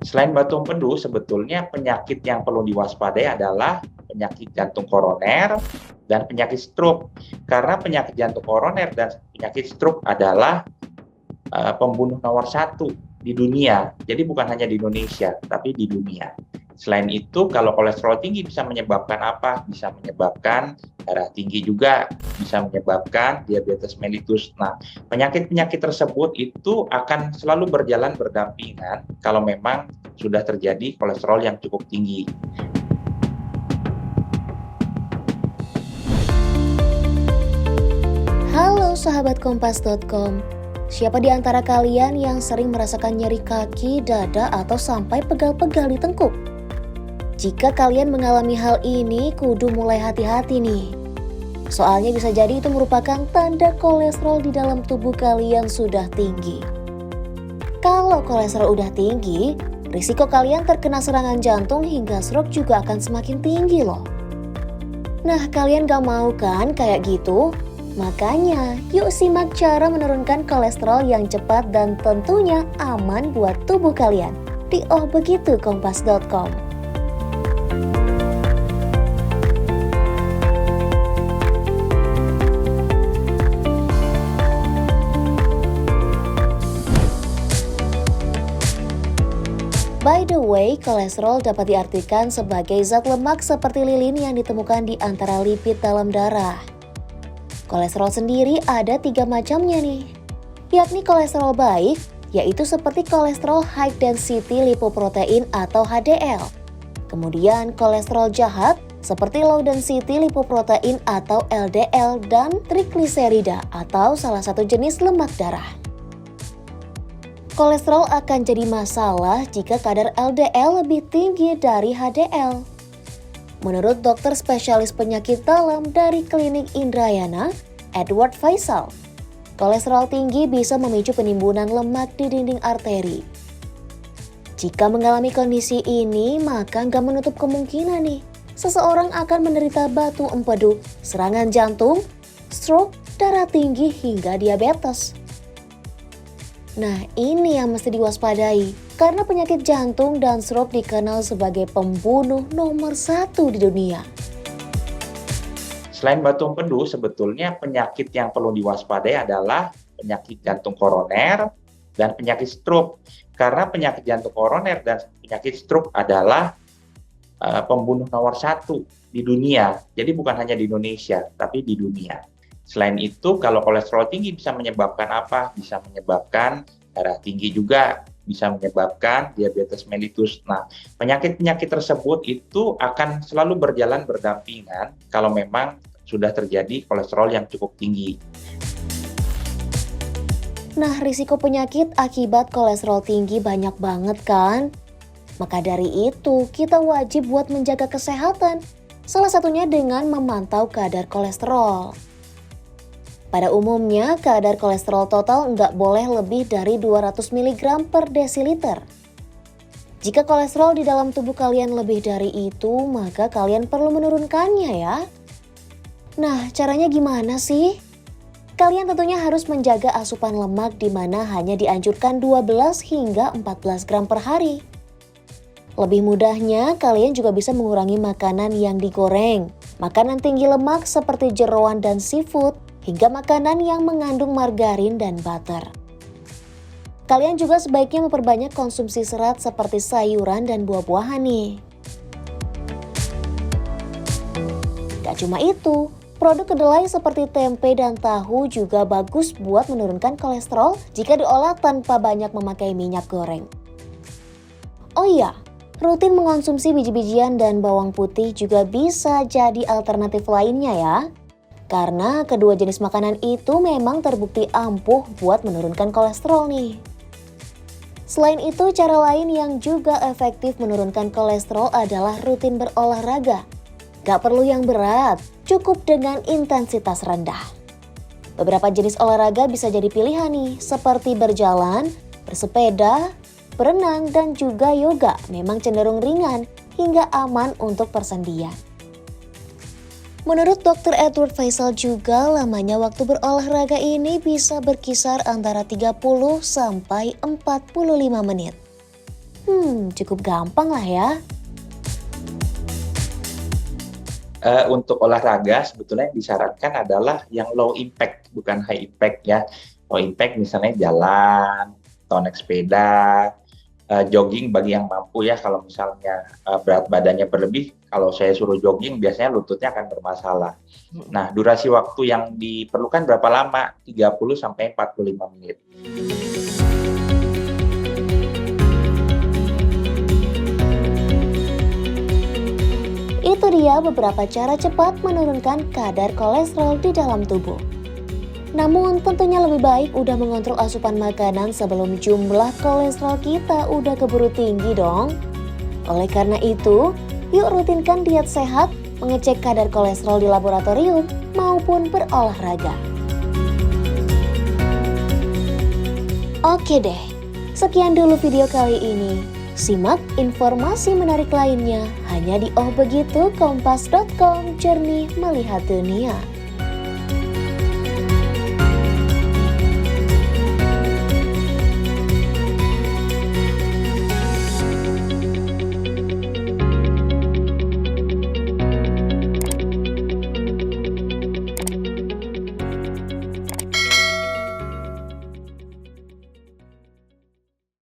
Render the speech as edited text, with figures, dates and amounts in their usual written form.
Selain batu empedu, sebetulnya penyakit yang perlu diwaspadai adalah penyakit jantung koroner dan penyakit stroke. Karena penyakit jantung koroner dan penyakit stroke adalah pembunuh nomor satu di dunia. Jadi bukan hanya di Indonesia, tapi di dunia. Selain itu, kalau kolesterol tinggi bisa menyebabkan apa? Bisa menyebabkan darah tinggi juga, bisa menyebabkan diabetes mellitus. Nah, penyakit-penyakit tersebut itu akan selalu berjalan berdampingan kalau memang sudah terjadi kolesterol yang cukup tinggi. Halo sahabat kompas.com. Siapa di antara kalian yang sering merasakan nyeri kaki, dada, atau sampai pegal-pegal di tengkuk? Jika kalian mengalami hal ini, kudu mulai hati-hati nih. Soalnya bisa jadi itu merupakan tanda kolesterol di dalam tubuh kalian sudah tinggi. Kalau kolesterol udah tinggi, risiko kalian terkena serangan jantung hingga stroke juga akan semakin tinggi loh. Nah, kalian gak mau kan kayak gitu? Makanya, yuk simak cara menurunkan kolesterol yang cepat dan tentunya aman buat tubuh kalian di Oh Begitu Kompas.com. By the way, kolesterol dapat diartikan sebagai zat lemak seperti lilin yang ditemukan di antara lipid dalam darah. Kolesterol sendiri ada 3 macamnya nih, yakni kolesterol baik, yaitu seperti kolesterol high density lipoprotein atau HDL. Kemudian kolesterol jahat, seperti low density lipoprotein atau LDL, dan trigliserida atau salah satu jenis lemak darah. Kolesterol akan jadi masalah jika kadar LDL lebih tinggi dari HDL. Menurut dokter spesialis penyakit dalam dari Klinik Indrayana, Edward Faisal, kolesterol tinggi bisa memicu penimbunan lemak di dinding arteri. Jika mengalami kondisi ini, maka nggak menutup kemungkinan nih, seseorang akan menderita batu empedu, serangan jantung, stroke, darah tinggi, hingga diabetes. Nah, ini yang mesti diwaspadai, karena penyakit jantung dan stroke dikenal sebagai pembunuh nomor 1 di dunia. Selain batu empedu, sebetulnya penyakit yang perlu diwaspadai adalah penyakit jantung koroner dan penyakit stroke. Karena penyakit jantung koroner dan penyakit stroke adalah pembunuh nomor 1 di dunia. Jadi bukan hanya di Indonesia, tapi di dunia. Selain itu, kalau kolesterol tinggi bisa menyebabkan apa? Bisa menyebabkan darah tinggi juga, bisa menyebabkan diabetes mellitus. Nah, penyakit-penyakit tersebut itu akan selalu berjalan berdampingan kalau memang sudah terjadi kolesterol yang cukup tinggi. Nah, risiko penyakit akibat kolesterol tinggi banyak banget kan? Maka dari itu, kita wajib buat menjaga kesehatan. Salah satunya dengan memantau kadar kolesterol. Pada umumnya, kadar kolesterol total nggak boleh lebih dari 200 mg per desiliter. Jika kolesterol di dalam tubuh kalian lebih dari itu, maka kalian perlu menurunkannya ya. Nah, caranya gimana sih? Kalian tentunya harus menjaga asupan lemak di mana hanya dianjurkan 12 hingga 14 gram per hari. Lebih mudahnya, kalian juga bisa mengurangi makanan yang digoreng, makanan tinggi lemak seperti jeroan dan seafood, hingga makanan yang mengandung margarin dan butter. Kalian juga sebaiknya memperbanyak konsumsi serat seperti sayuran dan buah-buahan nih. Gak cuma itu, produk kedelai seperti tempe dan tahu juga bagus buat menurunkan kolesterol jika diolah tanpa banyak memakai minyak goreng. Oh iya, rutin mengonsumsi biji-bijian dan bawang putih juga bisa jadi alternatif lainnya ya. Karena kedua jenis makanan itu memang terbukti ampuh buat menurunkan kolesterol nih. Selain itu, cara lain yang juga efektif menurunkan kolesterol adalah rutin berolahraga. Gak perlu yang berat, cukup dengan intensitas rendah. Beberapa jenis olahraga bisa jadi pilihan nih, seperti berjalan, bersepeda, berenang, dan juga yoga. Memang cenderung ringan hingga aman untuk persendian. Menurut Dr. Edward Faisal juga, lamanya waktu berolahraga ini bisa berkisar antara 30 sampai 45 menit. Cukup gampang lah ya. Untuk olahraga sebetulnya yang disarankan adalah yang low impact, bukan high impact ya. Low impact misalnya jalan, atau naik sepeda, jogging bagi yang mampu ya. Kalau misalnya berat badannya berlebih, kalau saya suruh jogging biasanya lututnya akan bermasalah. Nah, durasi waktu yang diperlukan berapa lama? 30 sampai 45 menit. Itu dia beberapa cara cepat menurunkan kadar kolesterol di dalam tubuh. Namun tentunya lebih baik udah mengontrol asupan makanan sebelum jumlah kolesterol kita udah keburu tinggi dong. Oleh karena itu, yuk rutinkan diet sehat, mengecek kadar kolesterol di laboratorium maupun berolahraga. Oke deh, sekian dulu video kali ini. Simak informasi menarik lainnya hanya di ohbegitu kompas.com, jernih melihat dunia.